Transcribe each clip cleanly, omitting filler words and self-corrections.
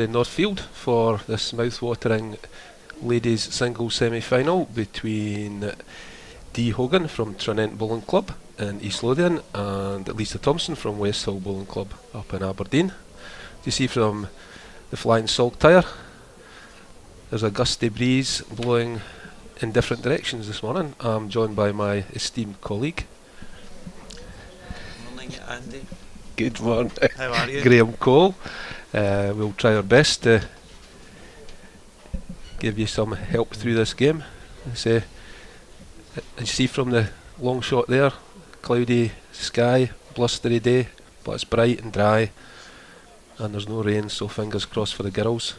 in Northfield for this mouth-watering ladies singles semi-final between Dee Hoggan from Tranent Bowling Club in East Lothian and Lisa Thomson from Westhill Bowling Club up in Aberdeen. You see from the flying saltire, there's a gusty breeze blowing in different directions this morning. I'm joined by my esteemed colleague. Morning, Andy. Good morning. How are you? Graham Cole. We'll try our best to give you some help through this game. As you see from the long shot there, cloudy sky, blustery day, but it's bright and dry and there's no rain, so fingers crossed for the girls.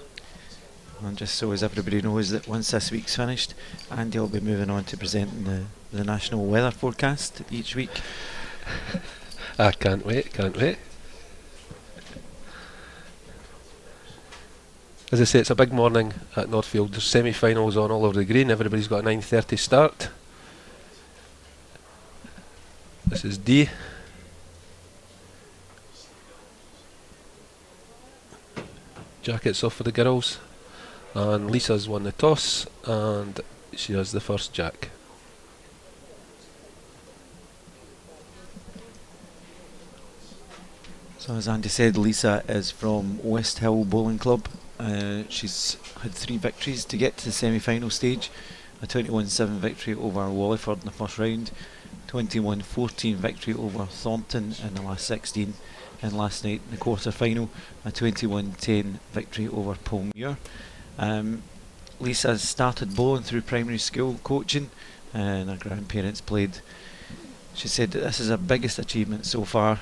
And just so as everybody knows that once this week's finished, Andy will be moving on to presenting the national weather forecast each week. I can't wait. As I say, it's a big morning at Northfield. There's semi-finals on all over the green. Everybody's got a 9:30 start. This is Dee. Jackets off for the girls. And Lisa's won the toss and she has the first jack. So as Andy said, Lisa is from Westhill Bowling Club. She's had 3 victories to get to the semi-final stage. A 21-7 victory over Walliford in the first round, 21-14 victory over Thomson in the last 16, and last night in the quarter-final, a 21-10 victory over Polmuir. Lisa started bowling through primary school coaching, and her grandparents played. She said that this is her biggest achievement so far.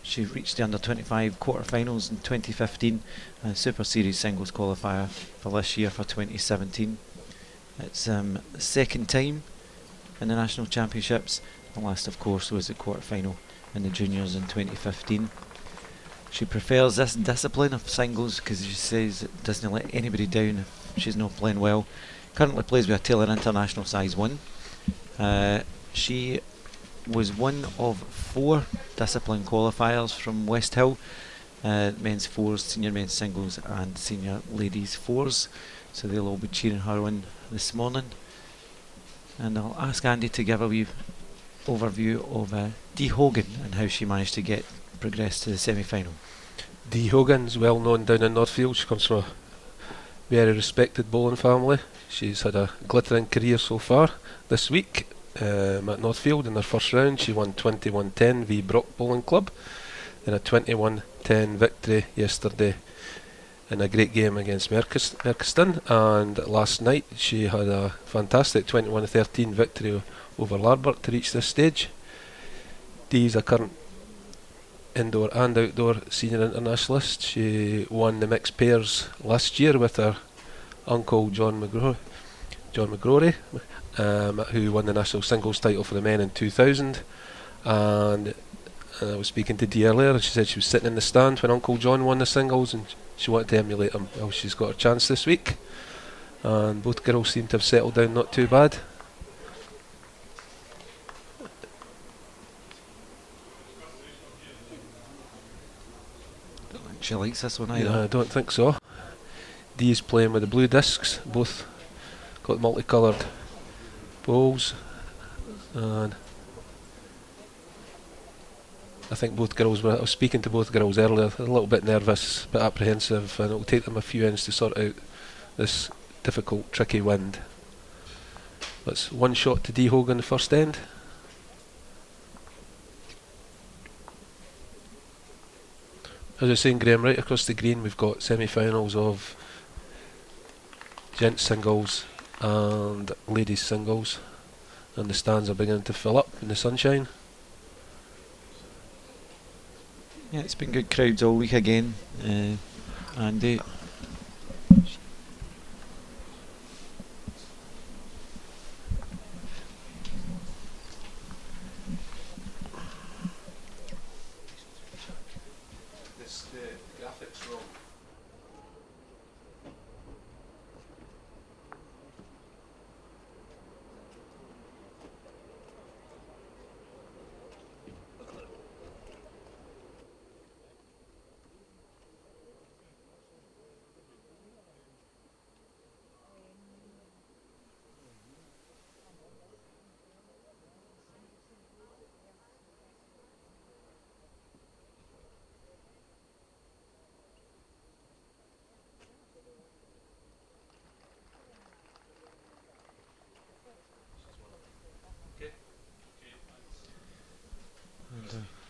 She reached the under-25 quarter-finals in 2015 and Super Series singles qualifier for this year for 2017. It's the second time in the national championships. The last, of course, was the quarter-final in the juniors in 2015. She prefers this discipline of singles because she says it doesn't let anybody down if she's not playing well. Currently plays with a Taylor International size 1. She was one of 4 discipline qualifiers from Westhill, men's 4s, senior men's singles and senior ladies 4s, so they'll all be cheering her on this morning. And I'll ask Andy to give a wee overview of Dee Hoggan and how she managed to progress to the semi-final. Dee Hoggan's well known down in Northfield. She comes from a very respected bowling family. She's had a glittering career so far. This week at Northfield in their first round she won 21-10 v Brock Bowling Club, then a 21-10 victory yesterday in a great game against Merkiston, and last night she had a fantastic 21-13 victory over Larbert to reach this stage. Dee's a current indoor and outdoor senior internationalist. She won the mixed pairs last year with her uncle John McGrory, who won the national singles title for the men in 2000. And I was speaking to Dee earlier and she said she was sitting in the stand when Uncle John won the singles and she wanted to emulate him. Well, she's got her chance this week and both girls seem to have settled down not too bad. Don't think she likes this one either. I don't think so. Dee's playing with the blue discs, both got multicoloured bowls, and I think both girls I was speaking to both girls earlier, a little bit nervous, a bit apprehensive, and it'll take them a few ends to sort out this difficult, tricky wind. That's one shot to Dee Hoggan the first end. As I was saying, Graham, right across the green we've got semi-finals of gents singles and ladies singles, and the stands are beginning to fill up in the sunshine. Yeah, it's been good crowds all week again, Andy. The graphics wrong.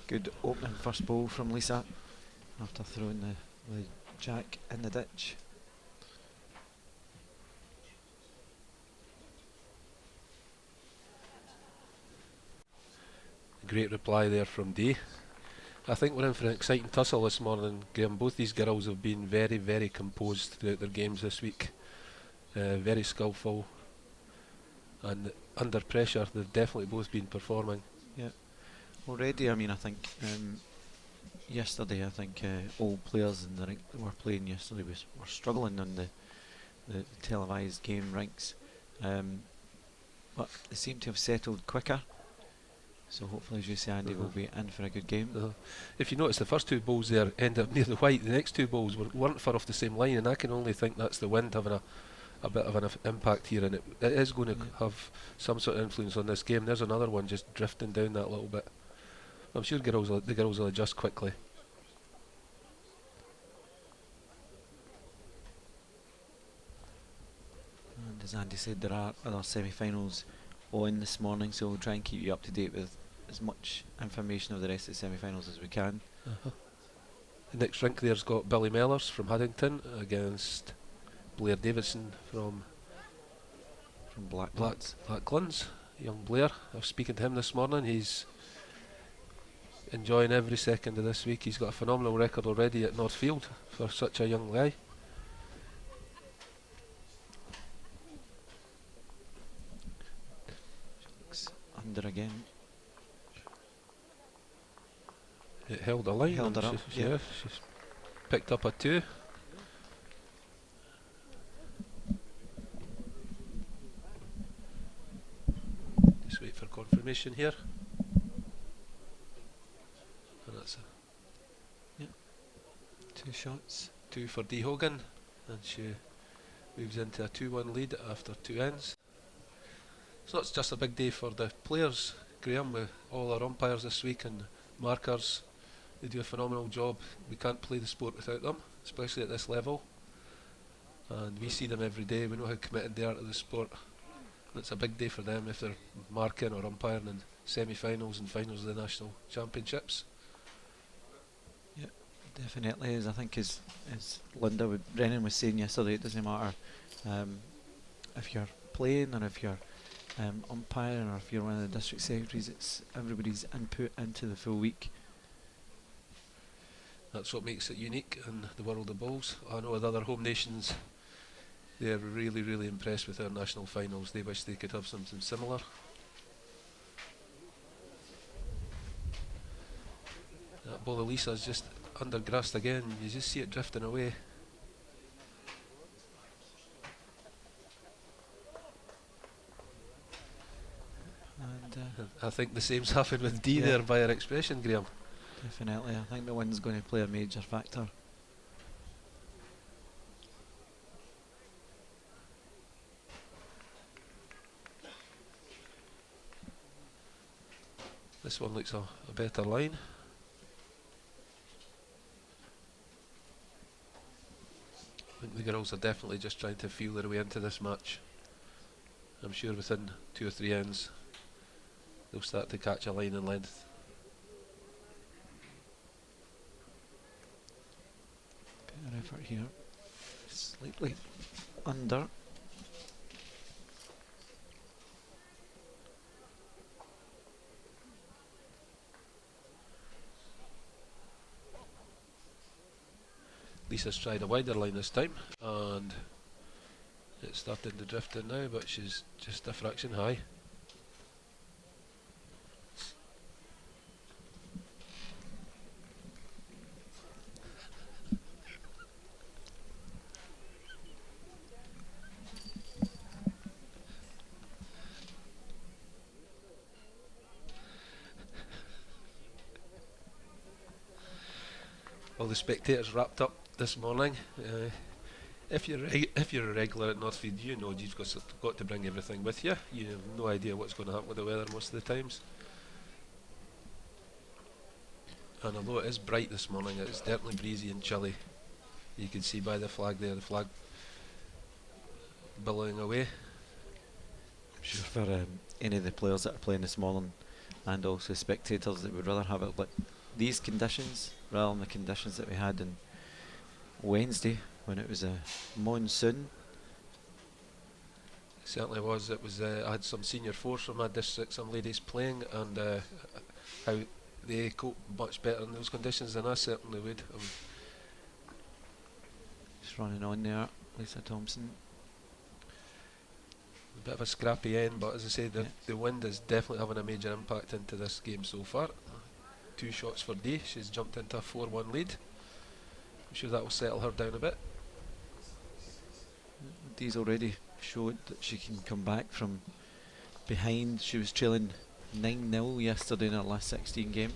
Good opening first ball from Lisa after throwing the jack in the ditch. Great reply there from Dee. I think we're in for an exciting tussle this morning, Graham. Both these girls have been very, very composed throughout their games this week. Very skillful, and under pressure they've definitely both been performing. Yeah. Already, I mean, I think yesterday, I think all players in the rink that were playing yesterday were struggling on the televised game rinks, but they seem to have settled quicker. So hopefully, as you say, Andy, will be in for a good game. If you notice, the first two balls there end up near the white. The next two balls weren't far off the same line, and I can only think that's the wind having a bit of an impact here, and it is going to have some sort of influence on this game. There's another one just drifting down that little bit. I'm sure the girls will adjust quickly. And as Andy said, there are other semi-finals on this morning, so we'll try and keep you up to date with as much information of the rest of the semi-finals as we can. The next rink there's got Billy Mellors from Haddington against Blair Davidson from Blacklands. Young Blair, I was speaking to him this morning. He's enjoying every second of this week. He's got a phenomenal record already at Northfield for such a young guy. Under again. It held a line. Held her up. Yeah, she's picked up a 2. Just wait for confirmation here. And that's a 2 shots. 2 for Dee Hoggan, and she moves into a 2-1 lead after 2 ends. So it's just a big day for the players, Graham, with all our umpires this week and markers. They do a phenomenal job. We can't play the sport without them, especially at this level. And we see them every day. We know how committed they are to the sport. And it's a big day for them if they're marking or umpiring in semi-finals and finals of the national championships. Yeah, definitely. As I think as Linda Brennan was saying yesterday, it doesn't matter if you're playing or if you're umpiring or if you're one of the district secretaries. It's everybody's input into the full week. That's what makes it unique in the world of bowls. I know with other home nations, they're really, really impressed with their national finals. They wish they could have something similar. That ball of Lisa's just undergrassed again. You just see it drifting away. And I think the same's happened with Dee there by her expression, Graham. Definitely. I think the wind's going to play a major factor. This one looks a better line. I think the girls are definitely just trying to feel their way into this match. I'm sure within 2 or 3 ends they'll start to catch a line in length. Better effort here. Slightly under. Lisa's tried a wider line this time and it's starting to drift in now, but she's just a fraction high. All the spectators wrapped up this morning. If you're a regular at Northfield, you know you've got to bring everything with you. You have no idea what's going to happen with the weather most of the times. And although it is bright this morning, it's definitely breezy and chilly. You can see by the flag there, the flag billowing away. I'm sure for any of the players that are playing this morning and also spectators that would rather have it lit these conditions rather than the conditions that we had on Wednesday when it was a monsoon. It certainly was. It was. I had some senior force from my district, some ladies playing, and how they cope much better in those conditions than I certainly would. Just running on there, Lisa Thomson. A bit of a scrappy end, but as I say, the wind is definitely having a major impact into this game so far. 2 shots for Dee. She's jumped into a 4-1 lead. I'm sure that will settle her down a bit. Dee's already showed that she can come back from behind. She was trailing 9-0 yesterday in her last 16 game.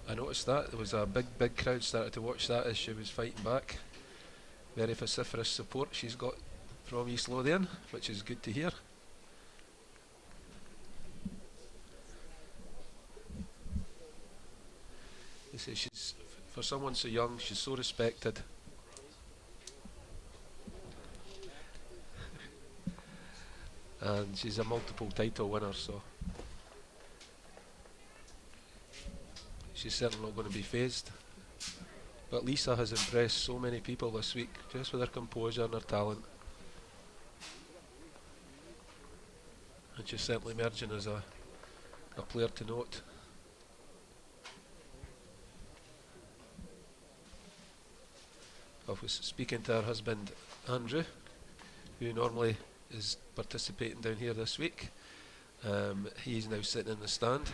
I noticed that. There was a big crowd started to watch that as she was fighting back. Very vociferous support she's got from East Lothian, which is good to hear. You say she's, for someone so young, she's so respected. And she's a multiple title winner, so she's certainly not going to be phased. But Lisa has impressed so many people this week, just with her composure and her talent. And she's certainly emerging as a player to note. I was speaking to her husband Andrew, who normally is participating down here this week. He's now sitting in the stand,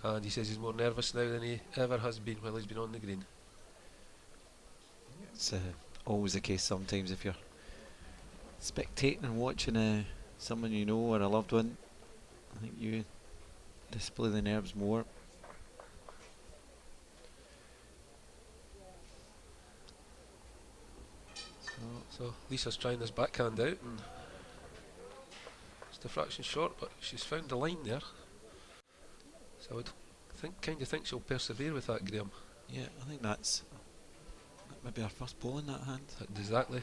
and he says he's more nervous now than he ever has been while he's been on the green. It's always the case sometimes if you're spectating and watching someone you know or a loved one. I think you display the nerves more. So Lisa's trying this backhand out, and just a fraction short, but she's found the line there. So I would kind of think she'll persevere with that, Graham. Yeah, I think that might be our first ball in that hand. Exactly.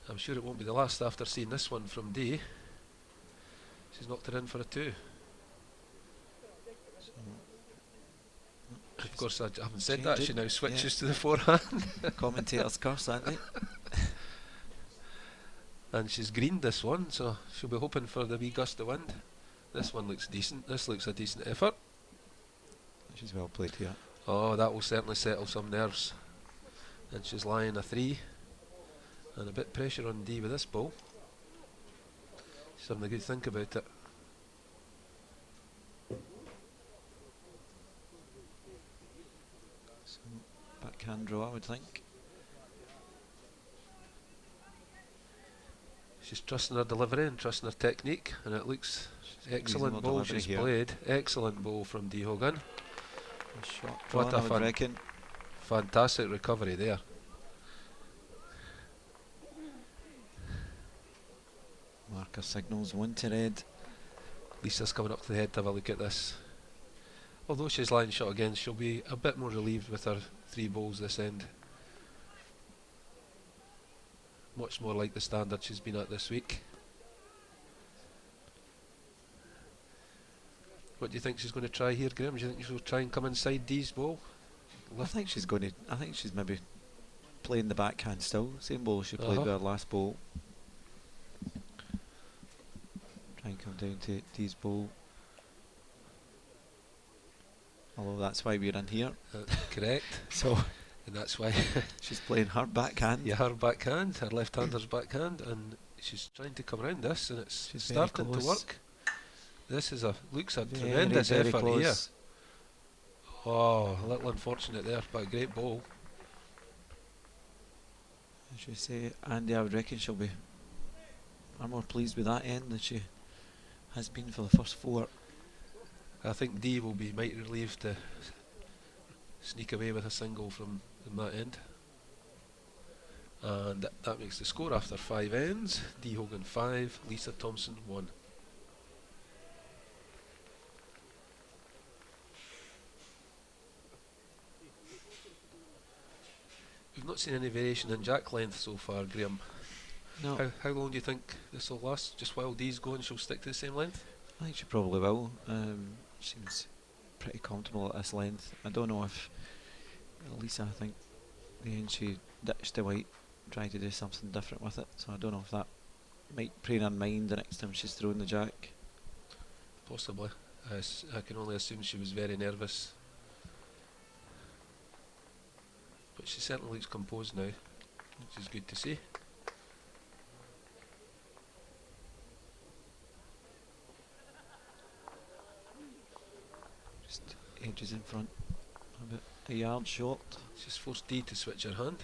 I'm sure it won't be the last after seeing this one from Dee. She's knocked her in for a 2. So, of course, I haven't said that. She now switches to the forehand. Commentator's curse, aren't they? And she's greened this one, so she'll be hoping for the wee gust of wind. This one looks decent. This looks a decent effort. She's well played here. Oh, that will certainly settle some nerves. And she's lying a 3. And a bit pressure on Dee with this ball. She's having a good think about it. So, backhand draw, I would think. She's trusting her delivery and trusting her technique, and it looks excellent ball she's here. played. Excellent ball from Dee Hoggan. A shot What drawn, I would reckon. Fantastic recovery there. Marker signals 1 to red. Lisa's coming up to the head to have a look at this. Although she's line shot again, she'll be a bit more relieved with her 3 bowls this end. Much more like the standard she's been at this week. What do you think she's going to try here, Graham? Do you think she'll try and come inside Dee's ball? I think she's maybe playing the backhand still. Same ball she played with her last ball. Try and come down to Dee's ball. Although that's why we're in here. Correct. So, and that's why she's playing her backhand. Yeah, her backhand, her left-hander's backhand, and she's trying to come around this, and it's starting to work. This is looks a tremendous effort here. Oh, a little unfortunate there, but a great ball. As you say, Andy, I would reckon she'll be far more pleased with that end than she has been for the first 4. I think Dee will be mighty relieved to sneak away with a single from that end. And that makes the score after 5 ends. Dee Hoggan 5, Lisa Thomson 1. We've not seen any variation in jack length so far, Graham. No. How long do you think this will last? Just while Dee's going, she'll stick to the same length? I think she probably will. seems pretty comfortable at this length. I don't know if Lisa, I think, in the end she ditched the white, tried to do something different with it, so I don't know if that might play in her mind the next time she's throwing the jack. Possibly. I can only assume she was very nervous. But she certainly looks composed now, which is good to see. Just edges in front, about a yard short. She's forced Dee to switch her hand.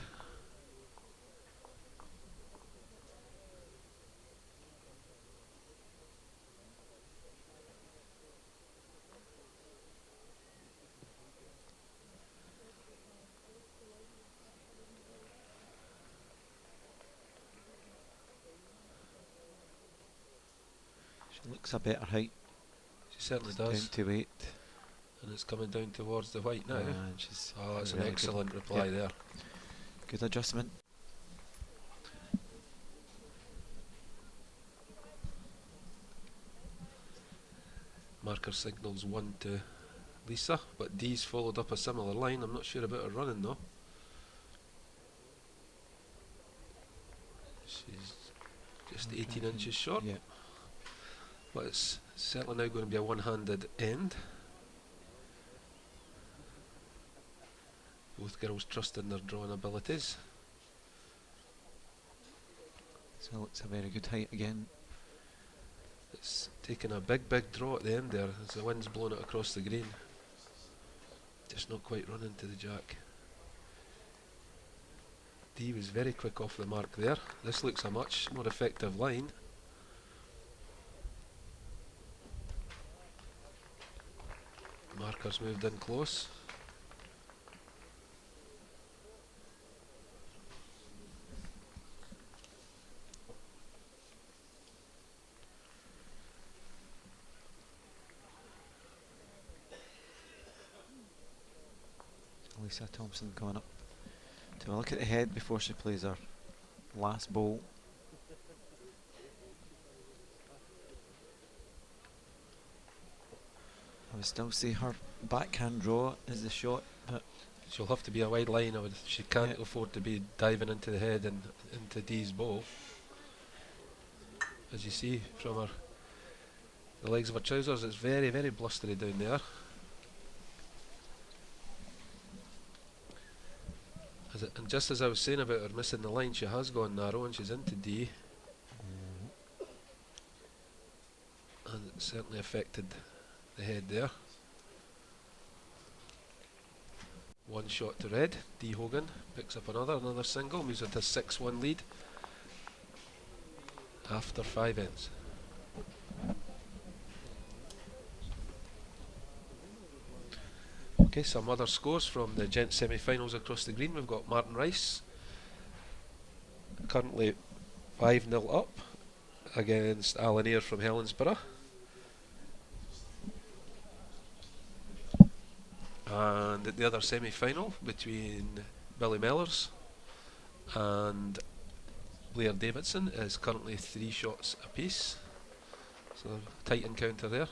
She looks a better height. She certainly It's does. down to 8. And it's coming down towards the white now. And she's That's an really excellent good. reply there. Good adjustment. Marker signals 1 to Lisa, but Dee's followed up a similar line. I'm not sure about her running though. She's just 18 inches short. Yeah. But it's certainly now going to be a one-handed end. Both girls trust in their drawing abilities. So it looks a very good height again. It's taken a big draw at the end there as the wind's blowing it across the green. Just not quite running to the jack. Dee was very quick off the mark there. This looks a much more effective line. Marker's moved in close. Lisa Thomson coming up to a look at the head before she plays her last bowl. I would still say her backhand draw is the shot, but She'll have to be a wide line. She can't afford to be diving into the head and into Dee's bowl. As you see from the legs of her trousers, it's very blustery down there. And just as I was saying about her missing the line, she has gone narrow and she's into Dee. And it certainly affected the head there. One shot to red. Dee Hoggan picks up another single, moves into a 6-1 lead after 5 ends. Okay, some other scores from the gents semi-finals across the green. We've got Martin Rice currently 5-0 up against Alan Eyre from Helensburgh. And at the other semi-final between Billy Mellors and Blair Davidson is currently 3 shots apiece. So tight encounter there.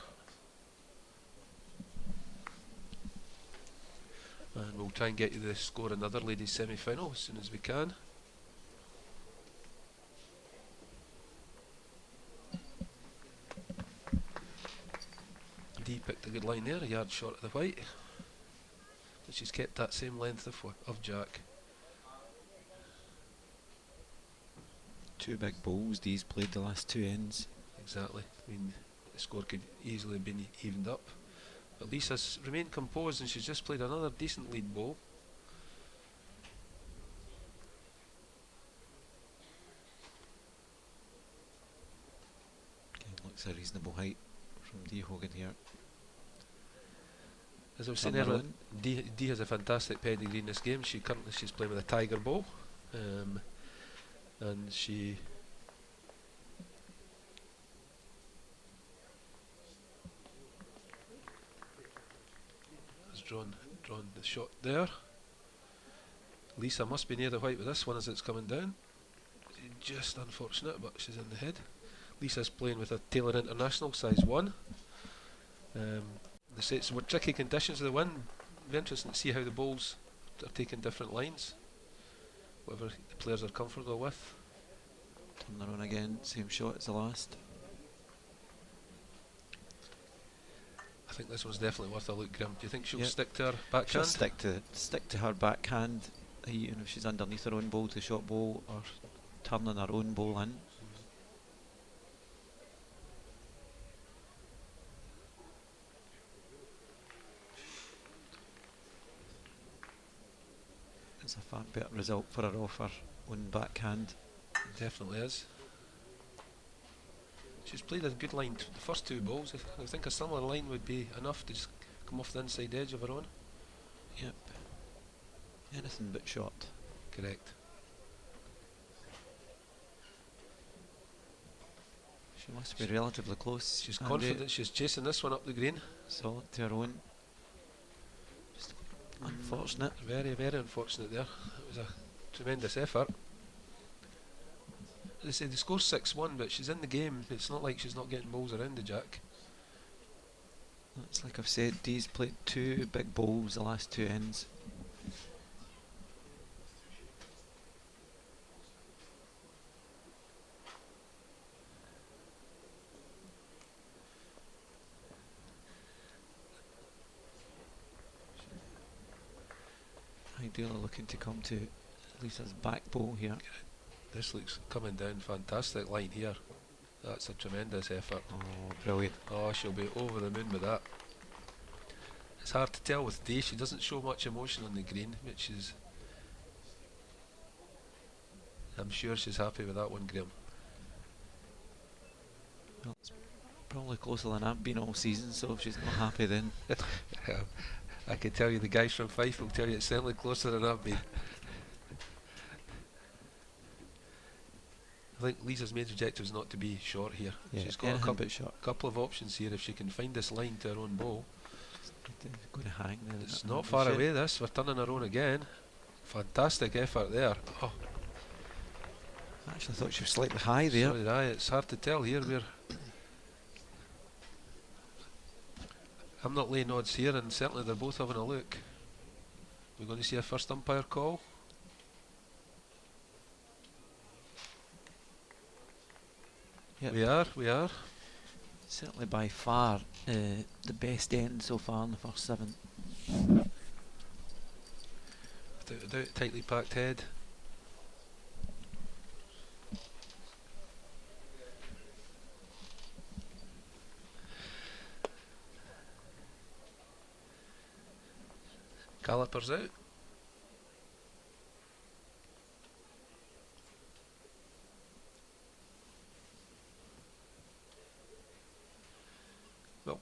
And we'll try and get you the score in the other ladies semi-final as soon as we can. Dee picked a good line there, a yard short of the white. But she's kept that same length of jack. 2 big bowls Dee's played the last 2 ends. Exactly. I mean, the score could easily have been evened up. But Lisa's remained composed and she's just played another decent lead bowl. Again, looks a reasonable height from Dee Hoggan here. As I was saying earlier, Dee has a fantastic pedigree in this game. She's playing with a tiger bowl, and she has drawn the shot there. Lisa must be near the white with this one as it's coming down. Just unfortunate, but she's in the head. Lisa's playing with a Taylor International size 1. They say it's with tricky conditions of the wind. It'll be interesting to see how the bowls are taking different lines, whatever the players are comfortable with. Turn her on again, same shot as the last. I think this one's definitely worth a look, Grim. Do you think she'll Yep. stick to her backhand? She'll stick to her backhand, even if she's underneath her own bowl to short bowl or turning her own bowl in. It's a far better result for her off her own backhand. Definitely is. She's played a good line the first two balls. I think a similar line would be enough to just come off the inside edge of her own. Yep. Anything but short. Correct. She must be relatively close. She's Andy. confident she's chasing this one up the green. Solid to her own. Just unfortunate. Very, very unfortunate there. It was a tremendous effort. They say they score 6-1, but she's in the game. It's not like she's not getting balls around the jack. That's like I've said, Dee's played two big bowls the last two ends. Ideally looking to come to Lisa's back bowl here. This looks coming down fantastic line here. That's a tremendous effort. Oh, brilliant. Oh, she'll be over the moon with that. It's hard to tell with Dee. She doesn't show much emotion on the green, which is... I'm sure she's happy with that one, Graham. Well, it's probably closer than I've been all season, so if she's not happy then... I can tell you the guys from Fife will tell you it's certainly closer than I've been. I think Lisa's main objective is not to be short here. Yeah, she's got a short. couple of options here. If she can find this line to her own bowl, Going to hang there. it's not far away. This we're turning her own again. Fantastic effort there. Oh, I actually thought she was slightly high there. so did I. It's hard to tell here. I'm not laying odds here, and certainly they're both having a look. We're going to see a first umpire call. Yep. We are. Certainly by far the best end so far in the first 7. Without a doubt, tightly packed head. Calipers out. Well,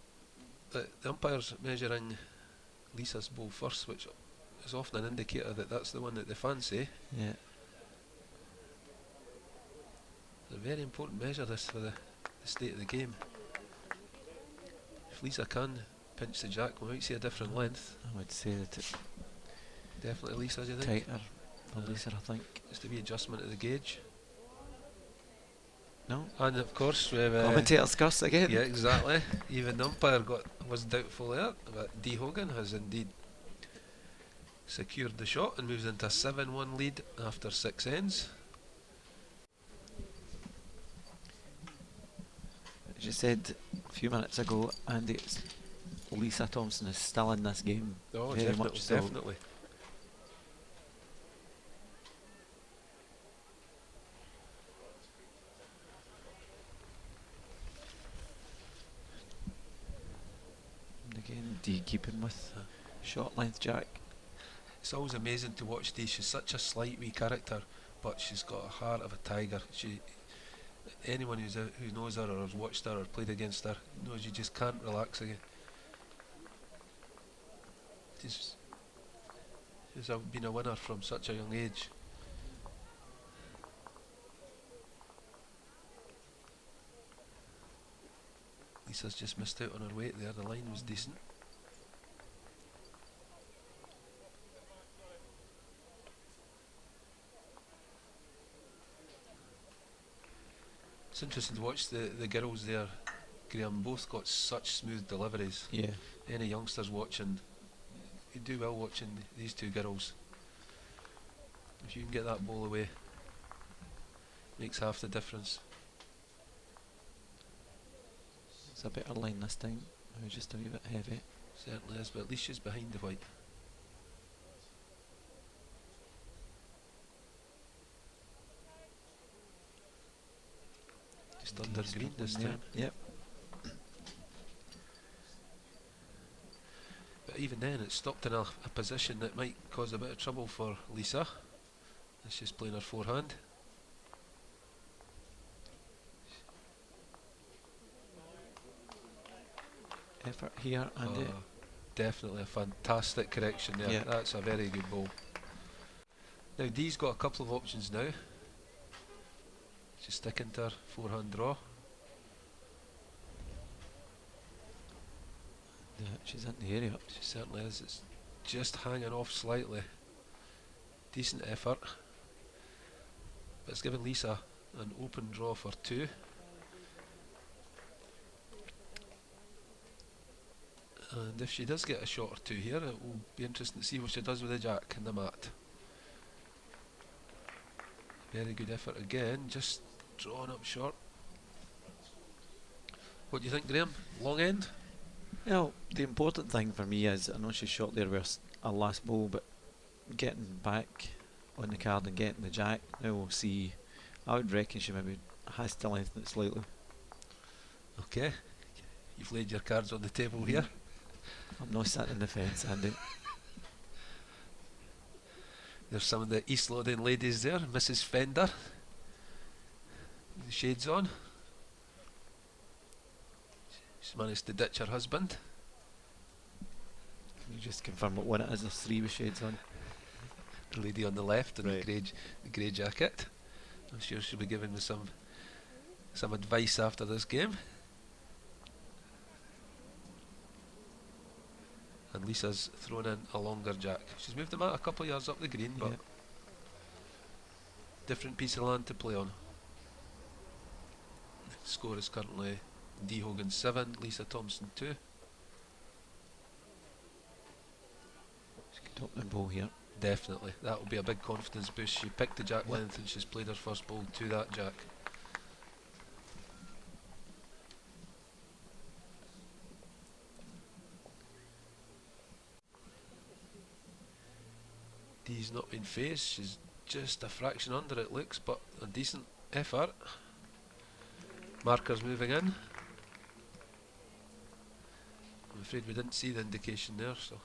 the umpire's measuring Lisa's bowl first, which is often an indicator that that's the one that they fancy. Yeah. It's a very important measure, this, for the state of the game. If Lisa can pinch the jack, we might see a different length. I would say that it's Definitely Lisa, do you think? tighter for Lisa, I think. Just a wee adjustment of the gauge. No? And of course we have Commentator's curse again. yeah, exactly. Even the umpire was doubtful there, but Dee Hoggan has indeed secured the shot and moves into a 7-1 lead after 6 ends. As you said a few minutes ago, Andy, Lisa Thomson is still in this game. Oh, Very definitely, much so. definitely. And again, Dee keeping with short length jack. It's always amazing to watch Dee. She's such a slight wee character, but she's got a heart of a tiger. Anyone who knows her or has watched her or played against her knows you just can't relax again. She's been a winner from such a young age. Lisa's just missed out on her weight there. The line was decent. It's interesting to watch the girls there Graham, both got such smooth deliveries. Yeah. Any youngsters watching, you do well watching these two girls. If you can get that ball away, makes half the difference. It's a better line this time. It was just a wee bit heavy. Certainly is, but at least she's behind the white. Just under green this time. Yep. But even then, it stopped in a position that might cause a bit of trouble for Lisa, as she's playing her forehand. Effort here and definitely a fantastic correction there. Yeah. That's a very good ball. Now Dee's got a couple of options now. She's sticking to her forehand draw. Yeah, she's in the area. She certainly is. It's just hanging off slightly. Decent effort. But it's given Lisa an open draw for two. And if she does get a shot or two here, it will be interesting to see what she does with the jack in the mat. Very good effort again, just drawn up short. What do you think, Graham? Long end? Well, the important thing for me is, I know she shot there with a last ball, but getting back on the card and getting the jack, now we'll see. I would reckon she maybe has to lengthen it slightly. Okay, you've laid your cards on the table here. I'm not sitting in the fence, Andy. There's some of the East Lothian ladies there. Mrs. Fender, the shades on. She's managed to ditch her husband. Can you just confirm what one it is? There's three with shades on. The lady on the left in Right. the grey jacket. I'm sure she'll be giving me some advice after this game. And Lisa's thrown in a longer jack. She's moved the mat a couple of yards up the green, but Yeah. different piece of land to play on. Score is currently Dee Hoggan 7, Lisa Thomson 2. She could top the ball here. Definitely, that will be a big confidence boost. She picked the jack length and she's played her first ball to that jack. Dee's not been phased, she's just a fraction under it looks, but a decent effort. Markers moving in. I'm afraid we didn't see the indication there, so.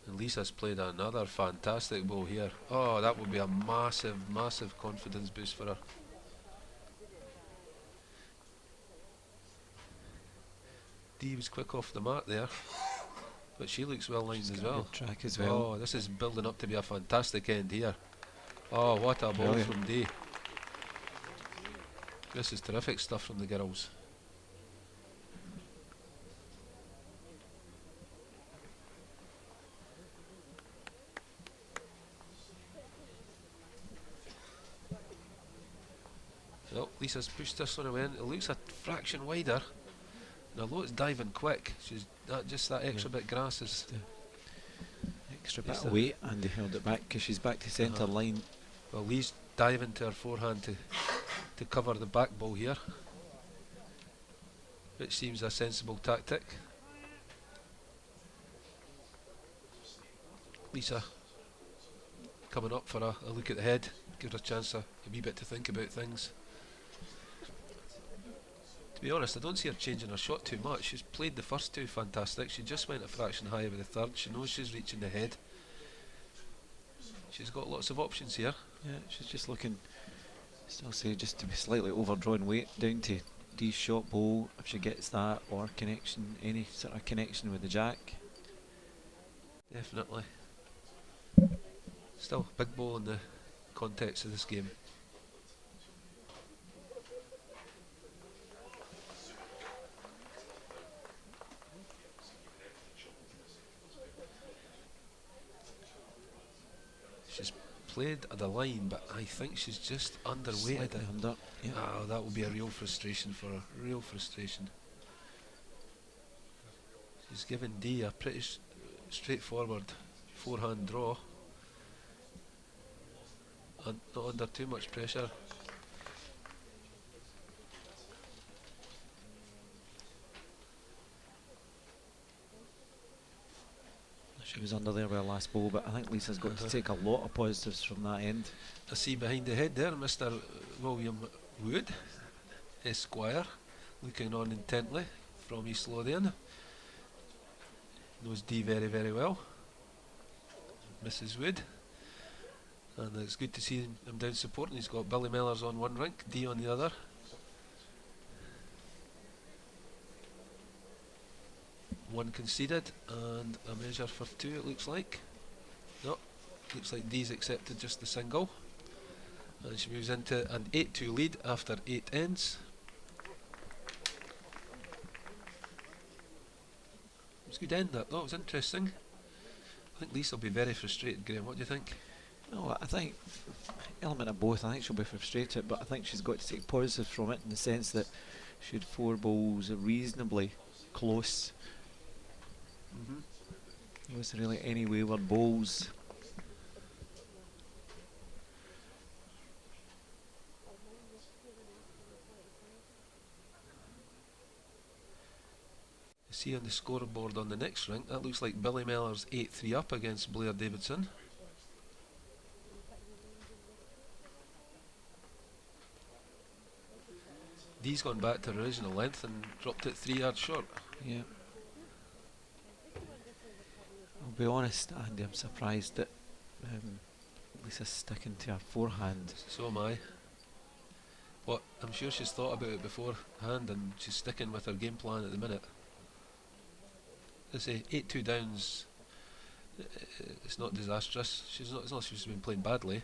And Lisa's played another fantastic ball here. Oh, that would be a massive, massive confidence boost for her. Dee was quick off the mat there, but she looks well lined as well. Good track as well. Oh, this is building up to be a fantastic end here. Oh, what a ball Brilliant. from Dee. This is terrific stuff from the girls. Well, Lisa's pushed this one away in. It looks a fraction wider. And although it's diving quick, she's just that extra bit grass is. Extra bit of weight, and they held it back because she's back to centre line. Well, Lee's diving to her forehand to cover the back ball here, which seems a sensible tactic. Lisa coming up for a look at the head, give her a chance a wee bit to think about things. To be honest, I don't see her changing her shot too much. She's played the first two fantastic. She just went a fraction higher with the third. She knows she's reaching the head. She's got lots of options here. Yeah, she's just looking, still say, just to be slightly overdrawn weight down to Dee's shot ball, if she gets that, or connection, any sort of connection with the jack. Definitely. Still, big ball in the context of this game. played at the line, but I think she's just underweighted Slightly it. under. Yeah. Oh, that will be a real frustration for her. Real frustration. She's given Dee a pretty straightforward forehand draw, and not under too much pressure. She was under there with her last ball, but I think Lisa's got to take a lot of positives from that end. I see behind the head there Mr. William Wood, Esquire, looking on intently from East Lothian. Knows Dee very, very well, Mrs. Wood, and it's good to see him down supporting. He's got Billy Mellors on one rink, Dee on the other. One conceded and a measure for two, it looks like. No, looks like Dee's accepted just the single, and she moves into an 8-2 lead after 8 ends. It was a good end that though, it was interesting. I think Lisa will be very frustrated. Graham, what do you think? No, I think element of both. I think she'll be frustrated, but I think she's got to take positives from it in the sense that she had 4 balls reasonably close. There wasn't really any wayward balls. You see on the scoreboard on the next rink, that looks like Billy Mellors 8-3 up against Blair Davidson. Dee's gone back to her original length and dropped it 3 yards short. Yeah. I'll be honest, Andy, I'm surprised that Lisa's sticking to her forehand. So am I. But I'm sure she's thought about it beforehand and she's sticking with her game plan at the minute. I say 8-2 downs, it's not disastrous. It's not like she's been playing badly.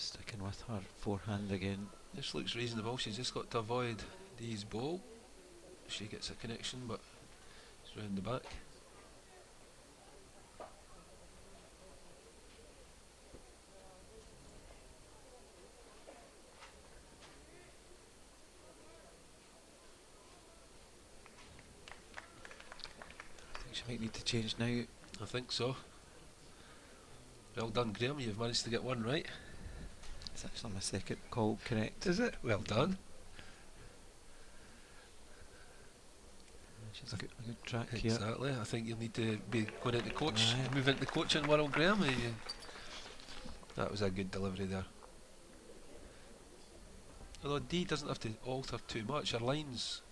Sticking with her forehand again. This looks reasonable. She's just got to avoid Dee's ball. She gets a connection, but it's round the back. I think she might need to change now. I think so. Well done, Graham. You've managed to get one right. It's actually my second call correct. Is it? Well done. She's a good track here. Exactly. I think you'll need to be going into coach, Right. move into the coaching world, Graham. That was a good delivery there. Although Dee doesn't have to alter too much. Her line's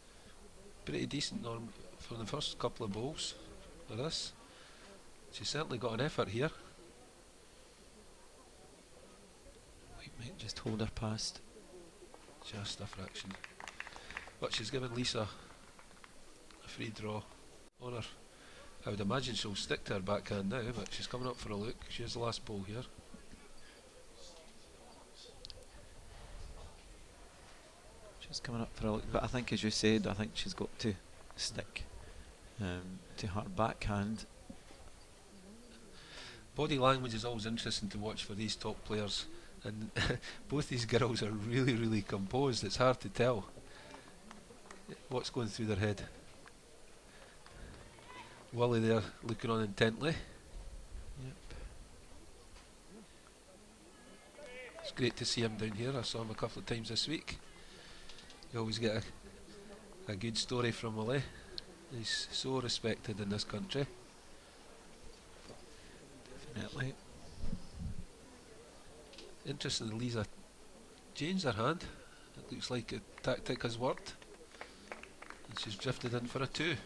pretty decent for the first couple of balls for this. She's certainly got an effort here. We might just hold her past. Just a fraction. But she's given Lisa a free draw on her. I would imagine she'll stick to her backhand now, but she's coming up for a look. She has the last ball here. She's coming up for a look, but I think, as you said, I think she's got to stick to her backhand. Body language is always interesting to watch for these top players, and both these girls are really, really composed. It's hard to tell what's going through their head. Willie there looking on intently. Yep. It's great to see him down here. I saw him a couple of times this week. You always get a good story from Willie. He's so respected in this country. Definitely. Interesting, Lisa changed her hand. It looks like a tactic has worked, and she's drifted in for a 2.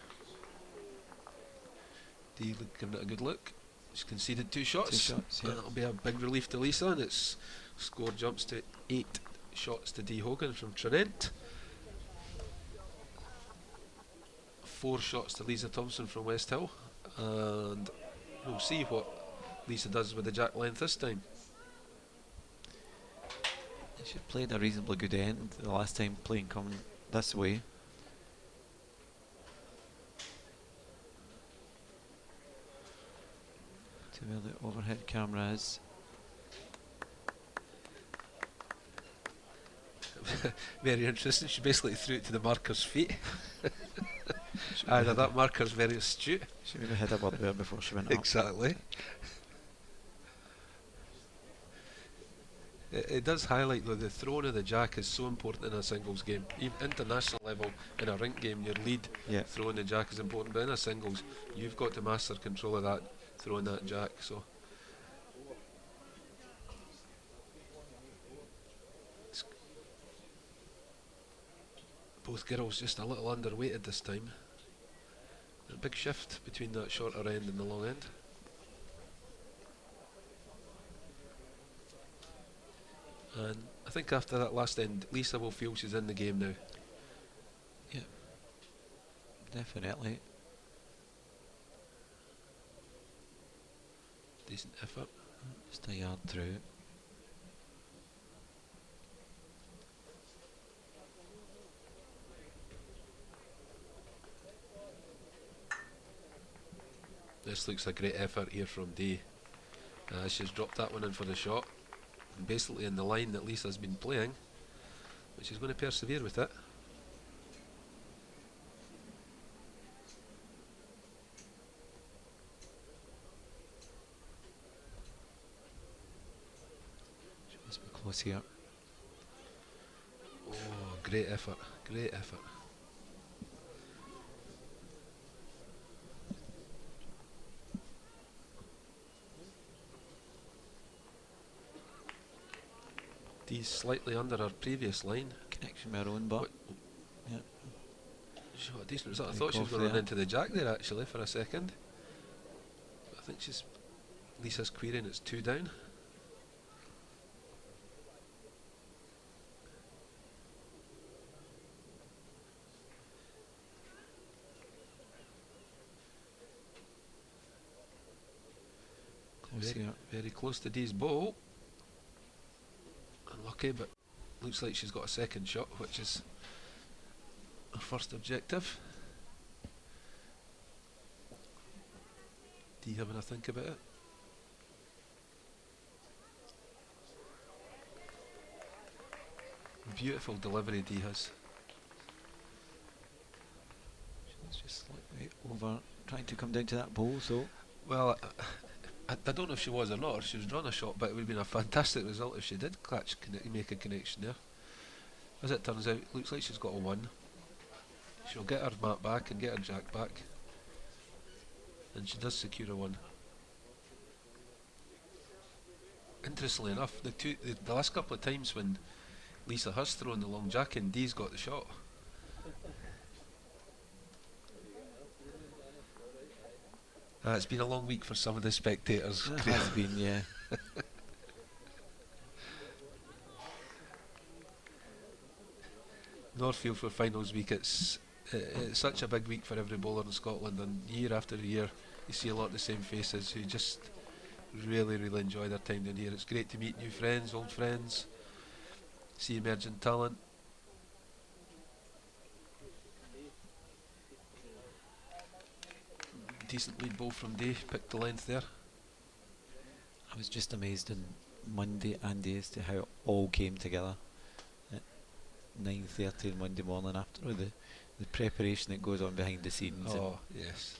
Dee looking at a good look. She's conceded 2 shots. 2 shots, yeah. And that'll be a big relief to Lisa, and its score jumps to 8 shots to Dee Hoggan from Tranent. 4 shots to Lisa Thomson from Westhill, and we'll see what Lisa does with the jack length this time. She played a reasonably good end the last time playing coming this way. To where the overhead camera is. Very interesting. She basically threw it to the marker's feet. Either that marker's very astute. She maybe had a word there before she went up. Exactly. It does highlight though the throwing of the jack is so important in a singles game. Even international level, in a rink game, your lead throwing the jack is important, but in a singles, you've got to master control of that, throwing that jack. So both girls just a little underweighted this time. A big shift between that shorter end and the long end. And I think after that last end, Lisa will feel she's in the game now. Yeah, definitely. Decent effort. Just a yard through. This looks a great effort here from Dee. She's dropped that one in for the shot. And basically in the line that Lisa's been playing, but she's going to persevere with it. She must be close here. Oh, great effort, great effort. Dee's slightly under her previous line. Connection with her own butt. Yeah. She's got a decent result. I thought she was going to run into the jack there actually for a second. But I think Lisa's querying it's 2 down. Very close to Dee's ball. Unlucky, but looks like she's got a second shot, which is her first objective. Dee having a think about it. Beautiful delivery Dee has. She's just slightly over, trying to come down to that ball, so... Well, I don't know if she was or not, or she was drawing a shot, but it would have been a fantastic result if she did make a connection there. As it turns out, looks like she's got a 1. She'll get her mat back and get her jack back, and she does secure a 1. Interestingly enough, the last couple of times when Lisa has thrown the long jack in, Dee's got the shot. It's been a long week for some of the spectators. It has been, yeah. Northfield for finals week, it's such a big week for every bowler in Scotland, and year after year you see a lot of the same faces who just really enjoy their time down here. It's great to meet new friends, old friends, see emerging talent. Decent lead ball from Dee, picked the length there. I was just amazed on Monday, Andy, as to how it all came together at 9:30 on Monday morning after all the preparation that goes on behind the scenes. Oh, yes.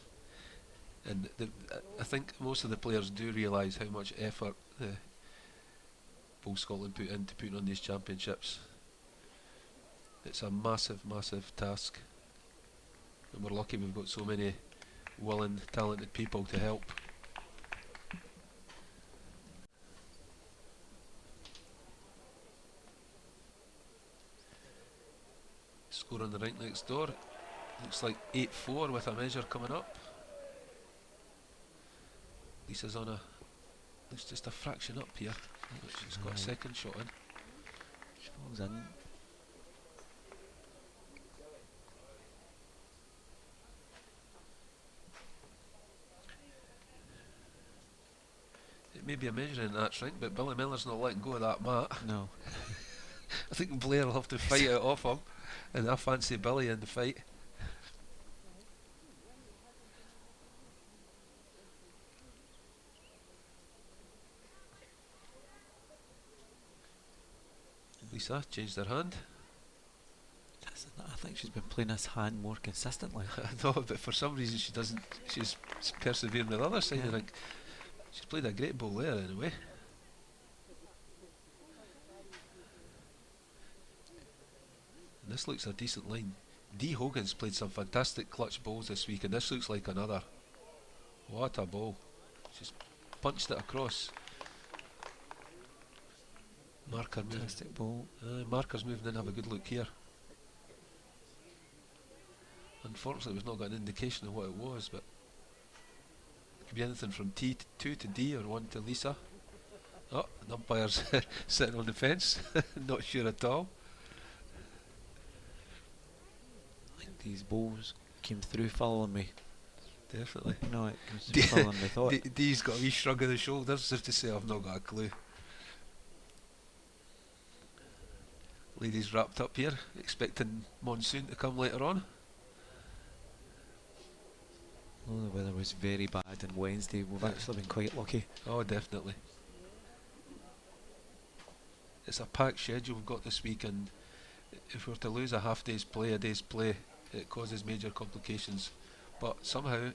And I think most of the players do realise how much effort Bowl Scotland put into putting on these championships. It's a massive task, and we're lucky we've got so many willing, talented people to help. Score on the rink next door. Looks like 8-4 with a measure coming up. Lisa's on looks just a fraction up here. She's got a second shot in. She falls in. It may be a measuring that rink, but Billy Miller's not letting go of that mat. No. I think Blair will have to fight it off him, and I fancy Billy in the fight. Lisa changed her hand. I think she's been playing this hand more consistently. I know, but for some reason she doesn't. She's persevering with the other side. I think she's played a great ball there anyway. And this looks a decent line. Dee Hoggan's played some fantastic clutch balls this week, and this looks like another. What a ball! She's punched it across. Marker moving. Fantastic ball. Marker's moving in. Have a good look here. Unfortunately, we've not got an indication of what it was, but it could be anything from 2 to D or 1 to Lisa. Oh, the umpire's sitting on the fence, not sure at all. I think these balls came through following me. Definitely. No, it comes through following me thought. Dee's got a wee shrug of the shoulders as to say, I've not got a clue. Ladies wrapped up here, expecting monsoon to come later on. Oh, the weather was very bad on Wednesday. We've actually been quite lucky. Oh, definitely. It's a packed schedule we've got this week, and if we were to lose a half day's play, a day's play, it causes major complications. But somehow,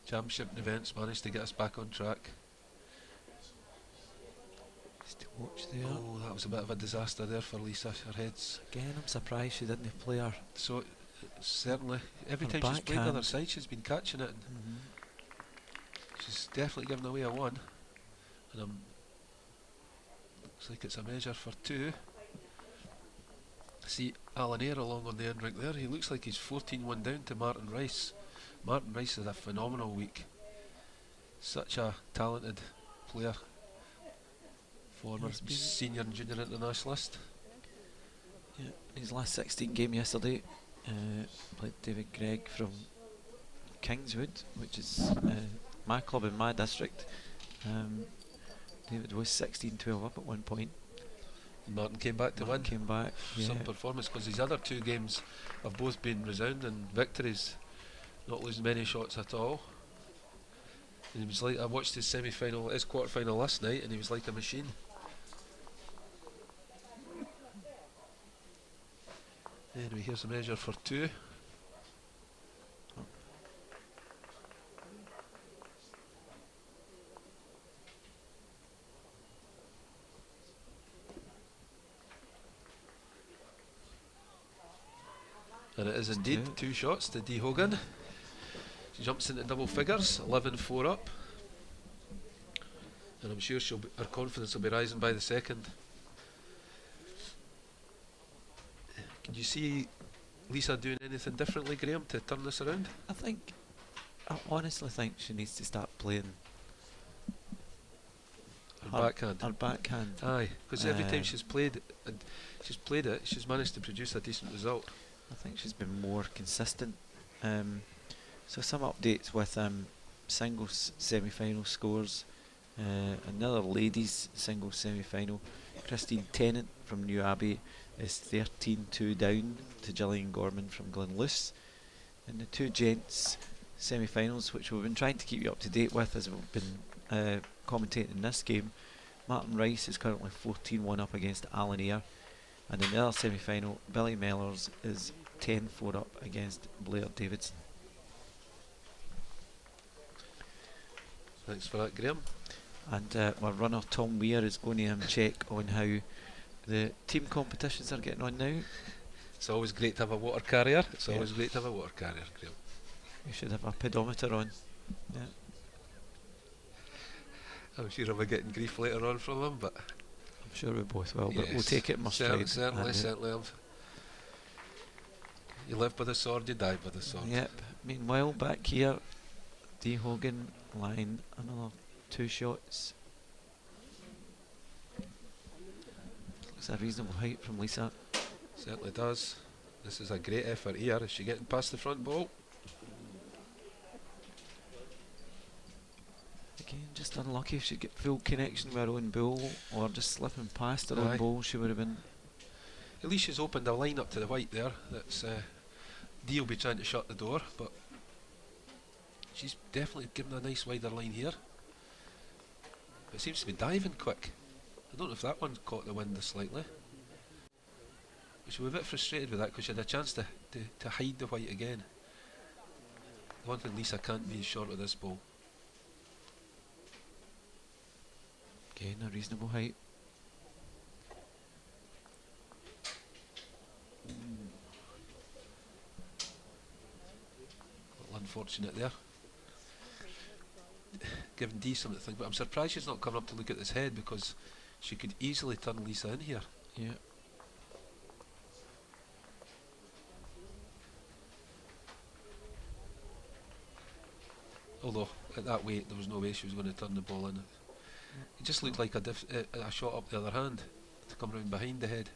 championship and events managed to get us back on track. Just to watch there. Oh, that was a bit of a disaster there for Lisa. Her head's... Again, I'm surprised she didn't play her. So, certainly, every Her time she's played the backhand. other side, she's been catching it. And she's definitely given away a 1. And looks like it's a measure for 2. See Alan Eyre along on the end rink there. He looks like he's 14-1 down to Martin Rice. Martin Rice had a phenomenal week. Such a talented player. Former senior and junior internationalist. Yeah, his last 16 game yesterday, played David Gregg from Kingswood, which is my club in my district. David was 16-12 up at one point. Martin came back to win. Came back, yeah. Some performance, because his other 2 games have both been resounding victories, not losing many shots at all. And he was like, I watched his semi-final, his quarter-final last night, and he was like a machine. Anyway, here's a measure for 2. And it is indeed 2 shots to Dee Hoggan. She jumps into double figures, 11-4 up. And I'm sure her confidence will be rising by the second. Can you see Lisa doing anything differently, Graham, to turn this around? I honestly think she needs to start playing her backhand. Her backhand. Aye, because every time she's played it, she's managed to produce a decent result. I think she's been more consistent. So some updates with singles semi-final scores. Another ladies singles semi-final. Christine Tranent from New Abbey is 13-2 down to Gillian Gorman from Glenluce. And the 2 gents semi-finals, which we've been trying to keep you up to date with as we've been commentating this game. Martin Rice is currently 14-1 up against Alan Eyre. And in the other semi-final, Billy Mellors is 10-4 up against Blair Davidson. Thanks for that, Graham. And our runner Tom Weir is going to check on how the team competitions are getting on now. It's always great to have a water carrier. Always great to have a water carrier, Graham. We should have a pedometer on. Yeah. I'm sure I'll be getting grief later on from him, but I'm sure we both will, but we'll take it in our stride. Certainly. You live by the sword, you die by the sword. Yep. Meanwhile, back here, Dee Hoggan line another 2 shots. Looks a reasonable height from Lisa. Certainly does. This is a great effort here. Is she getting past the front ball? Again, just unlucky. If she'd get full connection with her own bull, or just slipping past her Aye. own bull, she would have been. At least she's opened a line up to the white there. That's Dee will be trying to shut the door, but she's definitely given a nice wider line here. But it seems to be diving quick. I don't know if that one caught the wind slightly. She was a bit frustrated with that because she had a chance to hide the white again. The one thing Lisa can't be short of this ball. Again, a reasonable height. A little unfortunate there. Giving Dee something to think, but I'm surprised she's not coming up to look at this head because she could easily turn Lisa in here. Yeah. Although at that weight there was no way she was going to turn the ball in. It just looked like a shot up the other hand to come round behind the head.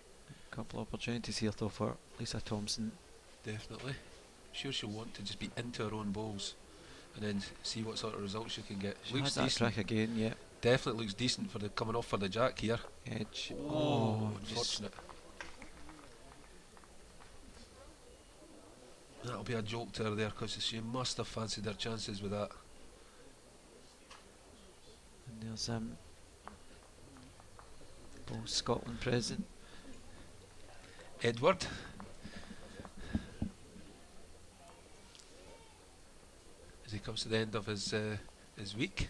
A couple of opportunities here though for Lisa Thomson. Definitely. I'm sure she'll want to just be into her own balls and then see what sort of results she can get. She Looks has that decent. track again, yeah. Definitely looks decent for the coming off for the jack here. Edge. Oh, unfortunate. That'll be a joke to her there because she must have fancied her chances with that. And there's both Scotland present. Edward. As he comes to the end of his week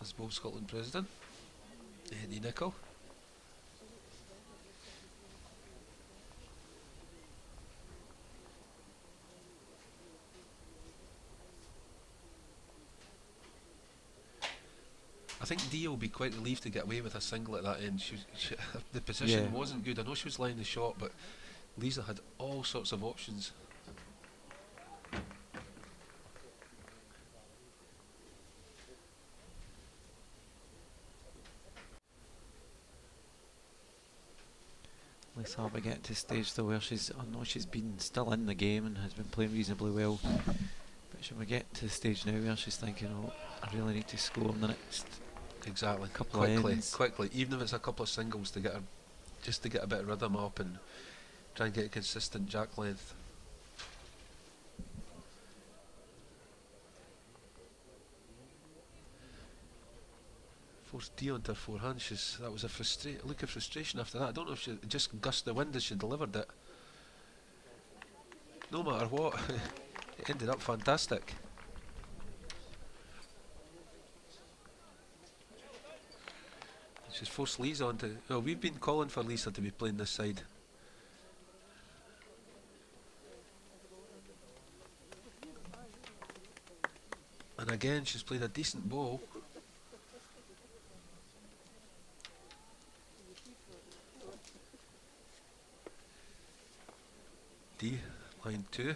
as both Scotland president. Eddie Nicholl. I think Dee will be quite relieved to get away with a single at that end. The position wasn't good. I know she was laying the shot, but Lisa had all sorts of options. Lisa will be getting to a stage though where I know she's been still in the game and has been playing reasonably well, but she'll be getting to the stage now where she's thinking, oh, I really need to score in the next couple of ends. Quickly, even if it's a couple of singles to get her, just to get a bit of rhythm up and try and get a consistent jack length. Forced Dee onto her forehand. That was a look of frustration after that. I don't know if she just gusted the wind as she delivered it. No matter what, it ended up fantastic. She's forced Lisa onto. Well, we've been calling for Lisa to be playing this side. And again, she's played a decent ball. Dee, line 2.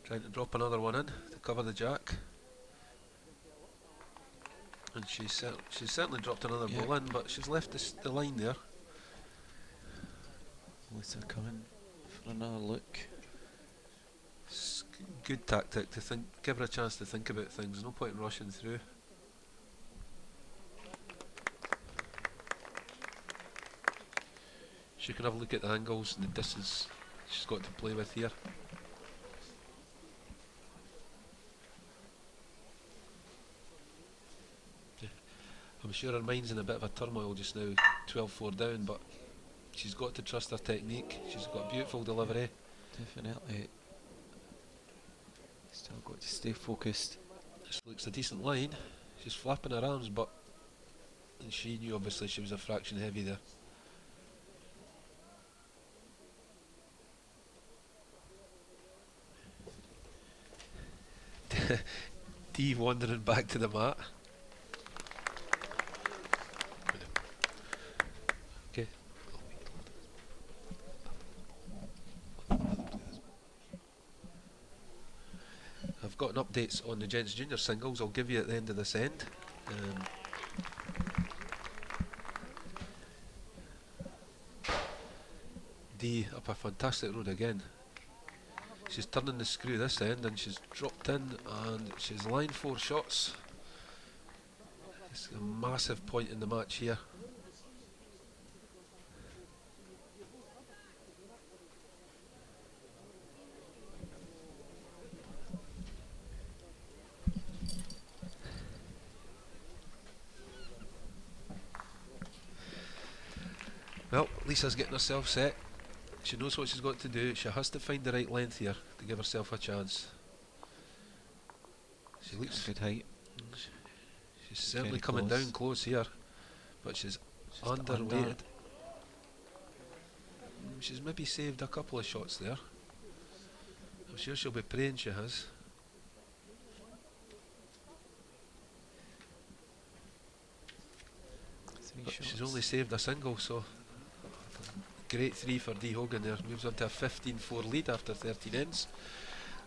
Trying to drop another one in to cover the jack. And she's certainly dropped another ball in, but she's left the line there. Lisa coming for another look. It's good tactic to give her a chance to think about things. No point in rushing through. She can have a look at the angles and the distance she's got to play with here. I'm sure her mind's in a bit of a turmoil just now, 12-4 down, but she's got to trust her technique. She's got beautiful delivery. Definitely. Still got to stay focused. This looks a decent line. She's flapping her arms, but and she knew obviously she was a fraction heavy there. Dee wandering back to the mat. Okay. I've got updates on the gents junior singles I'll give you at the end of this end. Dee up a fantastic road again. She's turning the screw this end and she's dropped in and she's lined 4 shots. It's a massive point in the match here. Well, Lisa's getting herself set. She knows what she's got to do. She has to find the right length here to give herself a chance. She looks good height. She's certainly very coming close. down close here, but she's Just underweighted. She's maybe saved a couple of shots there. I'm sure she'll be praying she has. But she's only saved a single, so great 3 for Dee Hoggan there. Moves on to a 15-4 lead after 13 ends.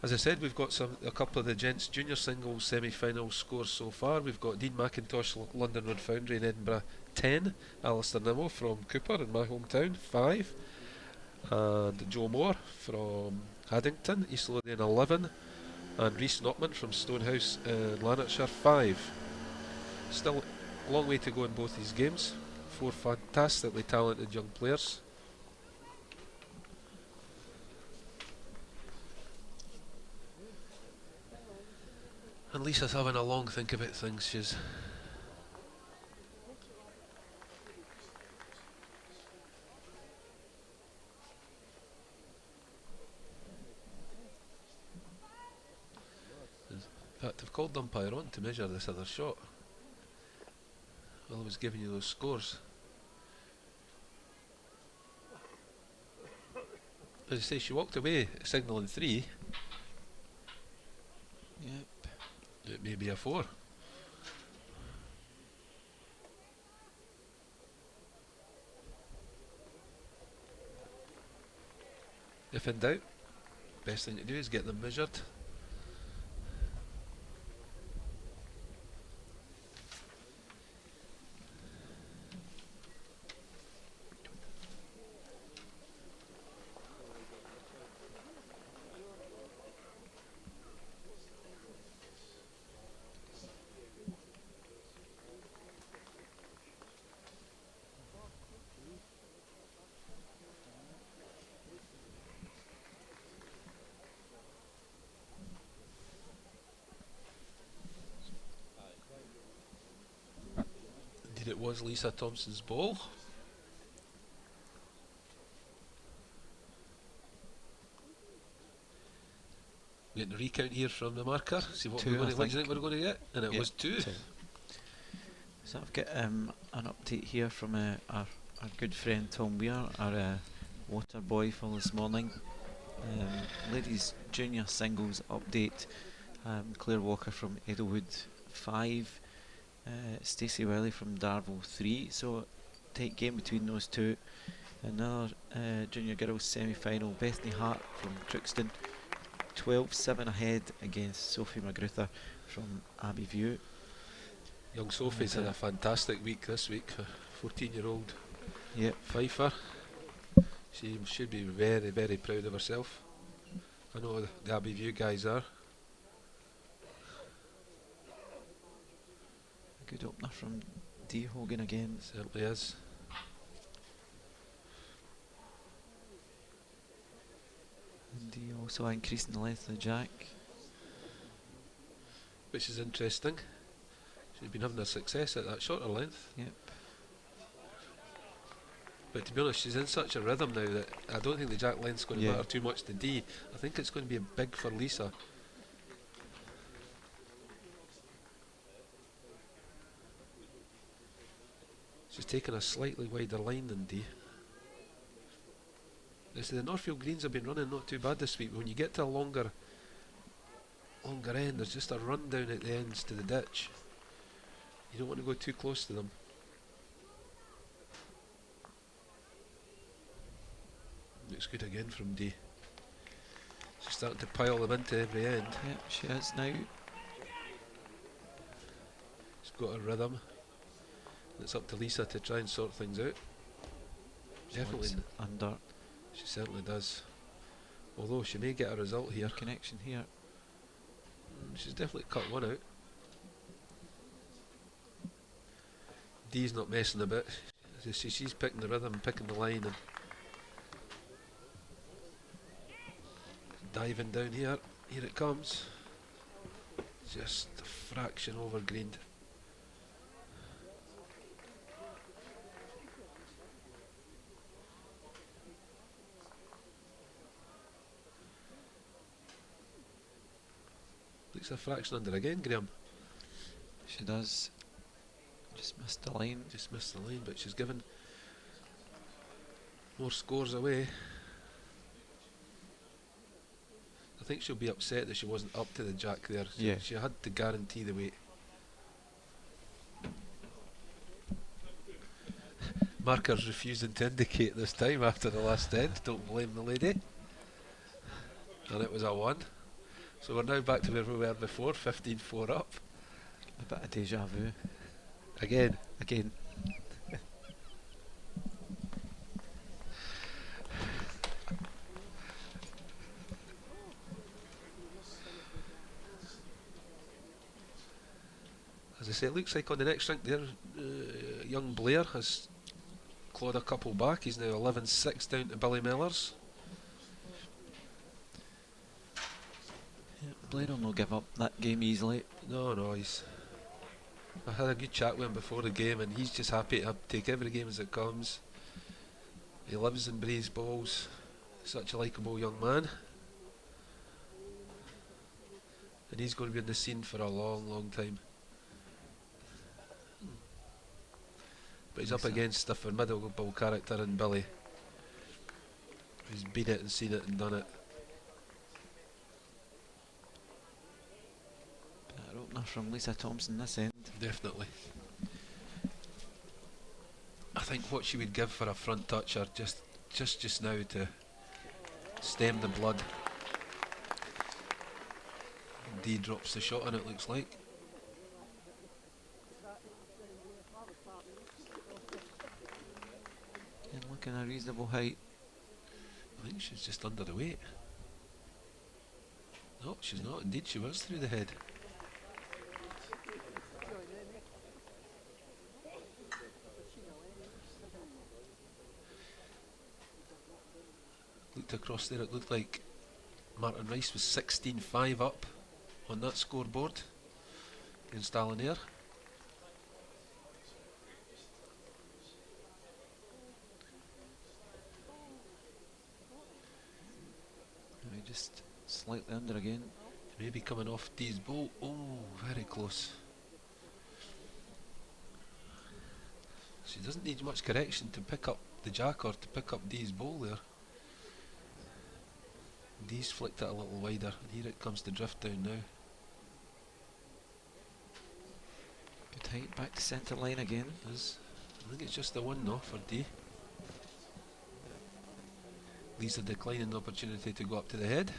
As I said, we've got a couple of the gents junior singles semi-final scores so far. We've got Dean McIntosh, London Road Foundry in Edinburgh 10, Alistair Nimmo from Cooper in my hometown 5, and Joe Moore from Haddington, East Lothian 11, and Rhys Notman from Stonehouse in Lanarkshire 5. Still a long way to go in both these games. 4 fantastically talented young players. And Lisa's having a long think about things. She's in fact, I've called the umpire on to measure this other shot while I was giving you those scores. As I say, she walked away signalling 3. Yep. It may be a 4. If in doubt, best thing to do is get them measured. Indeed it was Lisa Thomson's ball. Getting a recount here from the marker. See what Two, what do you I think we're going to get? And it Yep, was 2. So I've got an update here from our good friend Tom Weir, our water boy for this morning. Ladies junior singles update. Claire Walker from Edelwood 5, Stacey Welly from Darvel 3. So tight game between those two. Another junior girls semi-final. Bethany Hart from Crookston 12-7 ahead against Sophie McGruther from Abbeyview. Young Sophie's had a fantastic week this week. 14-year-old Yep. Fifer. She should be very, very proud of herself. I know the Abbeyview guys are. Good opener from Dee Hoggan again. Certainly is. And Dee also increasing the length of the jack. Which is interesting. She's been having a success at that shorter length. Yep. But to be honest, she's in such a rhythm now that I don't think the jack length's going to Yeah. matter too much to Dee. I think it's going to be a big for Lisa. She's taken a slightly wider line than Dee. The Northfield greens have been running not too bad this week, but when you get to a longer end, there's just a run down at the ends to the ditch. You don't want to go too close to them. Looks good again from Dee. She's starting to pile them into every end. Yep, she is now. She's got a rhythm. It's up to Lisa to try and sort things out. Definitely. Wants under. She certainly does. Although she may get a result here. Connection here. She's definitely cut one out. Dee's not messing about. As I say, she's picking the rhythm, picking the line, and diving down here. Here it comes. Just a fraction over greened. Looks a fraction under again, Graham. She does. Just missed the line. Just missed the line, but she's given more scores away. I think she'll be upset that she wasn't up to the jack there. Yeah. She had to guarantee the weight. Markers refusing to indicate this time after the last end. Don't blame the lady. And it was a 1. So we're now back to where we were before, 15-4 up. A bit of deja vu. Again. As I say, it looks like on the next rink there, young Blair has clawed a couple back. He's now 11-6 down to Billy Mellors. Yeah, Blair will not give up that game easily. No, I had a good chat with him before the game, and he's just happy to take every game as it comes. He lives and breathes balls. Such a likeable young man. And he's going to be in the scene for a long time. But he's up against a formidable character in Billy, who's been it and seen it and done it. Better opener from Lisa Thomson this end. Definitely. I think what she would give for a front toucher just now to stem the blood. Dee drops the shot on it, looks like. And looking a reasonable height. I think she's just under the weight. No, she's not. Indeed, she was through the head. Looked across there, it looked like Martin Rice was 16-5 up on that scoreboard against Alan Ayre. Just slightly under again. Maybe coming off Dee's ball. Oh, very close. She doesn't need much correction to pick up the jack or to pick up Dee's ball there. Dee's flicked it a little wider, and here it comes to drift down now. Good height, back to centre line again. I think it's just the 1 though for Dee. Lisa declining the opportunity to go up to the head.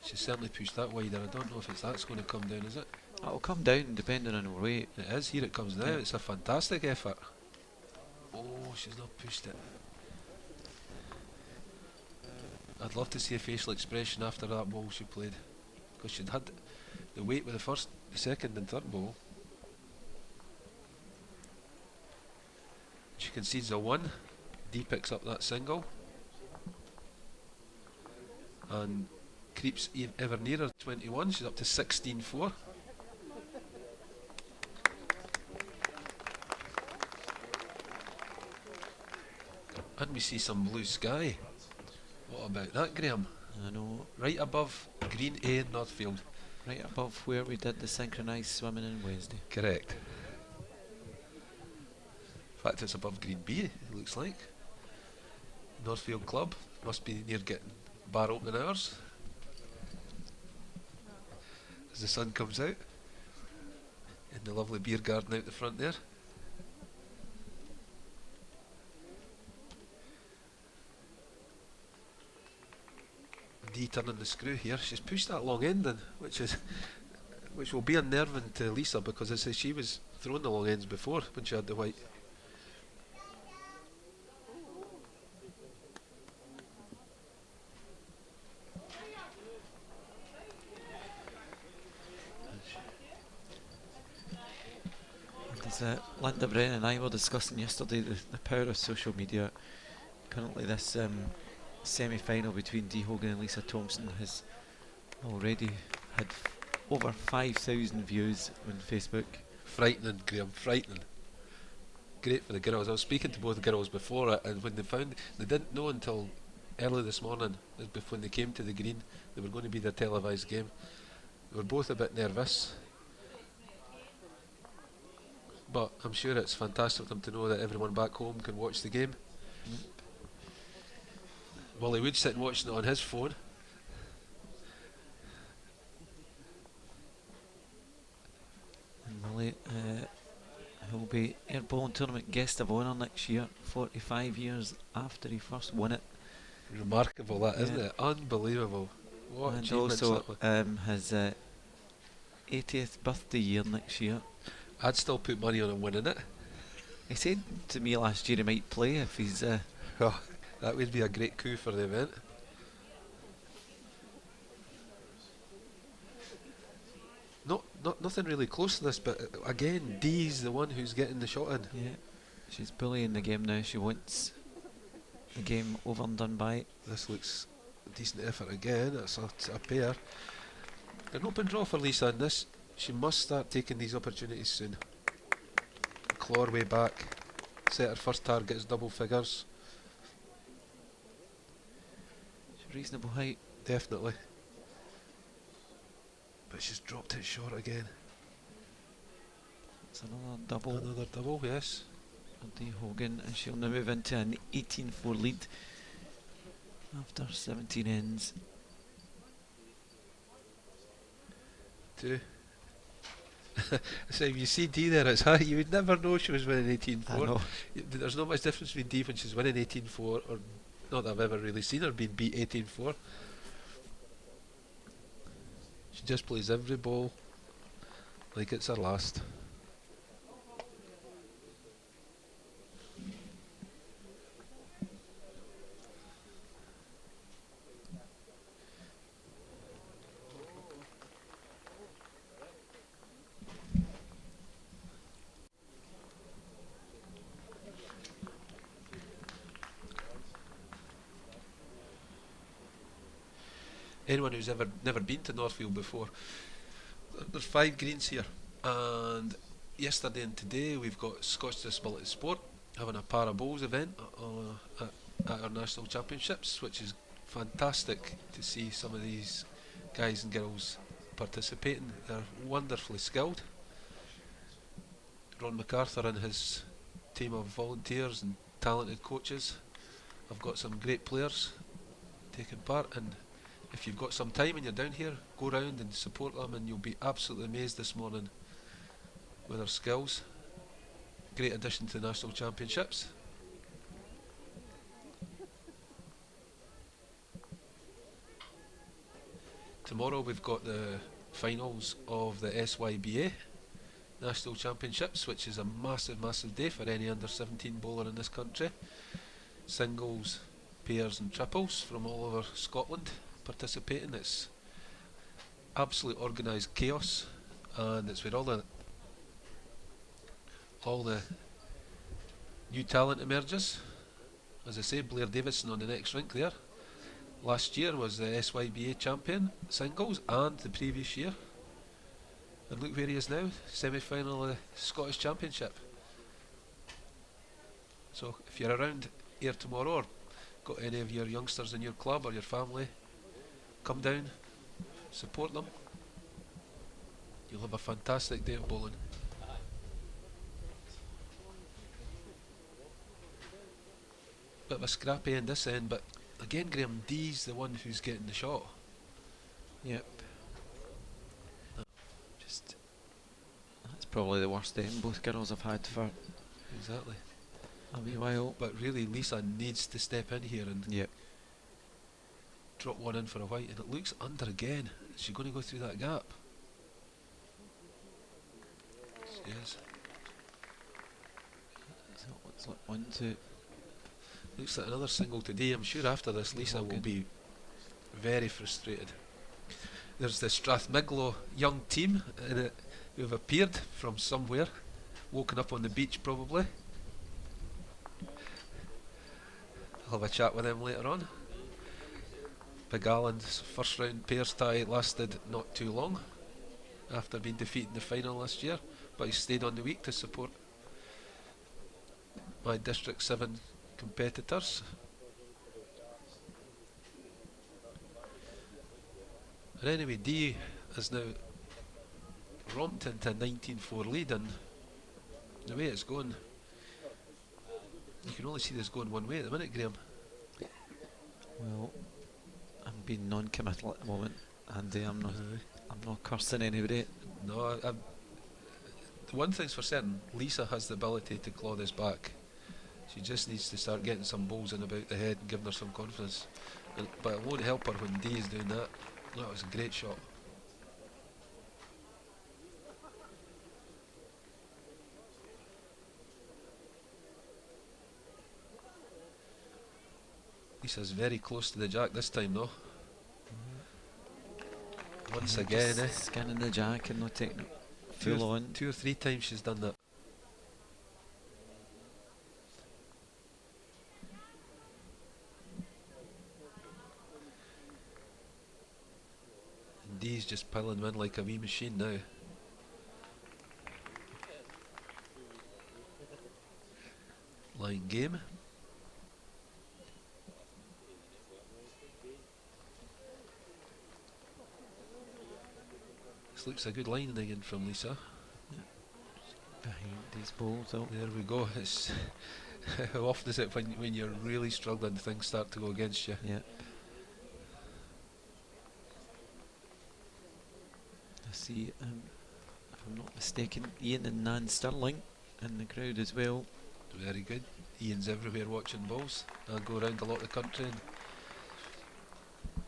She's certainly pushed that wider. I don't know if that's going to come down, is it? It'll come down depending on her weight. It is. Here it comes now. Yeah. It's a fantastic effort. Oh, she's not pushed it. I'd love to see a facial expression after that ball she played, because she'd had the weight with the first, the second and third ball. She concedes a 1. Dee picks up that single and creeps ever nearer 21. She's up to 16-4. And we see some blue sky. What about that, Graham? I know. Right above Green A in Northfield. Right above where we did the synchronised swimming on Wednesday. Correct. In fact, it's above Green B, it looks like. Northfield Club must be near getting bar opening hours as the sun comes out in the lovely beer garden out the front there. Dee turning the screw here. She's pushed that long end in, which will be unnerving to Lisa, because as I say, she was throwing the long ends before when she had the white. As Linda Brennan and I were discussing yesterday, the power of social media. Currently this semi-final between Dee Hoggan and Lisa Thomson has already had over 5,000 views on Facebook. Frightening, Graham, frightening. Great for the girls. I was speaking to both girls before it, and when they didn't know until early this morning, when they came to the green, they were going to be their televised game. They were both a bit nervous, but I'm sure it's fantastic for them to know that everyone back home can watch the game. Wally Wood's sitting watching it on his phone. And Willie will be Air Bowling Tournament Guest of Honour next year, 45 years after he first won it. Remarkable that, isn't it? Unbelievable. What And achievements also that his 80th birthday year next year. I'd still put money on him winning it. He said to me last year he might play if he's... Oh, that would be a great coup for the event. Nothing really close to this, but again, Dee's the one who's getting the shot in. Yeah, she's bullying the game now. She wants the game over and done by. This looks a decent effort again. It's a pair. An open draw for Lisa in this. She must start taking these opportunities soon. Claw her way back. Set her first target as double figures. She's reasonable height. Definitely. But she's dropped it short again. It's another double. Another double, yes. Dee Hoggan, and she'll now move into an 18-4 lead after 17 ends. Two. So if you see Dee there, it's high. You would never know she was winning 18-4. There's not much difference between Dee when she's winning 18-4, or not that I've ever really seen her being beat 18-4. She just plays every ball like it's her last. Anyone who's never been to Northfield before, there's 5 greens here, and yesterday and today we've got Scottish Disability Sport having a para bowls event at our national championships, which is fantastic to see some of these guys and girls participating. They're wonderfully skilled. Ron MacArthur and his team of volunteers and talented coaches have got some great players taking part, and if you've got some time and you're down here, go round and support them, and you'll be absolutely amazed this morning with their skills. Great addition to the national championships. Tomorrow we've got the finals of the SYBA National Championships, which is a massive day for any under 17 bowler in this country. Singles, pairs and triples from all over Scotland participating. It's absolute organised chaos, and it's where all the new talent emerges. As I say, Blair Davison on the next rink there. Last year was the SYBA champion singles, and the previous year, and look where he is now, semi-final of the Scottish Championship. So if you're around here tomorrow, or got any of your youngsters in your club or your family, come down, support them. You'll have a fantastic day of bowling. Bit of a scrappy end this end, but again, Graham, Dee's the one who's getting the shot. Yep. That's probably the worst end both girls have had for Exactly. a wee while. But really, Lisa needs to step in here and drop one in for a white, and it looks under again. Is she going to go through that gap? She is. So it's like 1, 2. Looks like another single today. I'm sure after this Lisa will be very frustrated. There's the Strathmiglo young team who have appeared from somewhere. woken up on the beach probably. I'll have a chat with him later on. Big Alan's first round pairs tie lasted not too long after being defeated in the final last year, but he stayed on the week to support my District 7 competitors. And anyway, Dee has now romped into a 19-4 lead, and the way it's going, you can only see this going one way at the minute, Graham. Well, I'm being non-committal at the moment, and I'm not cursing anybody. No, the one thing's for certain, Lisa has the ability to claw this back. She just needs to start getting some balls in about the head and giving her some confidence. But it won't help her when Dee is doing that. That was a great shot. Lisa's very close to the jack this time though. Once again, scanning the jack and not taking it full on. 2 or 3 times she's done that. And Dee's just piling them in like a wee machine now. Line game. This looks a good line again from Lisa. Yeah. Behind these balls though. There we go. It's how often is it when you're really struggling things start to go against you? Yeah. I see, if I'm not mistaken, Ian and Nan Sterling in the crowd as well. Very good. Ian's everywhere watching balls. I go around a lot of the country and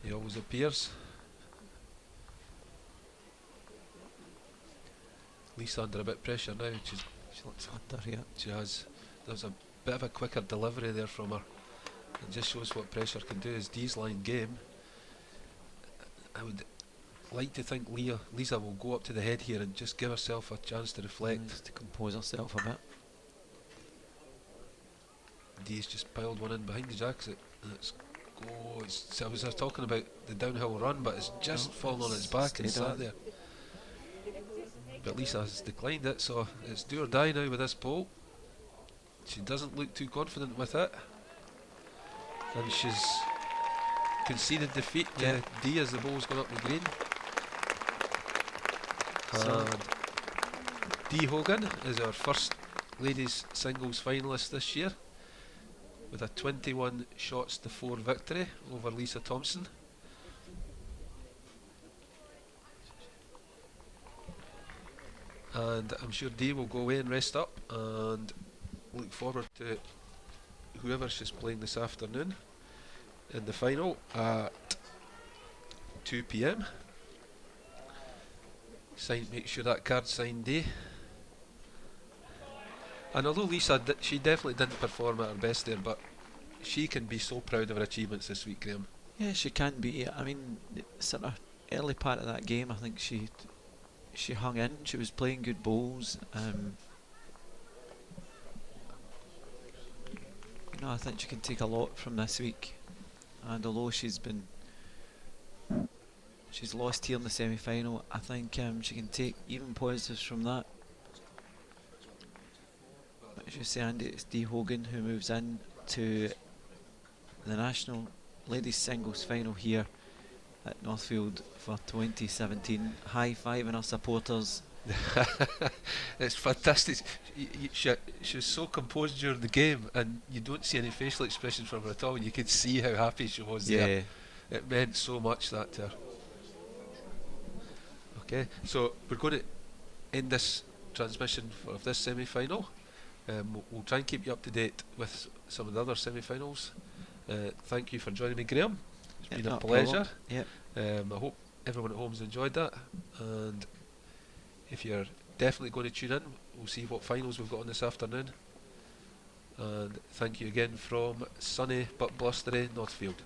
he always appears. Lisa under a bit of pressure now. She looks under here. She has. There's a bit of a quicker delivery there from her. It just shows what pressure can do. As Dee's line game, I would like to think Lisa will go up to the head here and just give herself a chance to reflect. Just to compose herself a bit. Dee's just piled one in behind the jacks. I was talking about the downhill run, but it's just fallen on its back and sat there. But Lisa has declined it, so it's do or die now with this pole. She doesn't look too confident with it, and she's conceded defeat to Dee as the ball's gone up the green. And Dee Hoggan is our first ladies singles finalist this year, with a 21 shots to 4 victory over Lisa Thomson. And I'm sure Dee will go away and rest up and look forward to whoever she's playing this afternoon in the final at 2 PM. Make sure that card's signed Dee. And although Lisa, she definitely didn't perform at her best there, but she can be so proud of her achievements this week, Graham. Yeah, she can be. I mean, sort of early part of that game, I think she hung in. She was playing good bowls. I think she can take a lot from this week. And although she's lost here in the semi-final, I think she can take even positives from that. As you say, Andy, it's Dee Hoggan who moves in to the National Ladies Singles Final here at Northfield for 2017. High-fiving our supporters. It's fantastic. She was so composed during the game, and you don't see any facial expression from her at all. You could see how happy she was there. It meant so much, that to her. Okay, so we're going to end this transmission of this semi-final. We'll try and keep you up to date with some of the other semi-finals. Thank you for joining me, Graham. It's been a pleasure. I hope everyone at home's enjoyed that, and if you're definitely going to tune in, we'll see what finals we've got on this afternoon. And thank you again from sunny but blustery Northfield.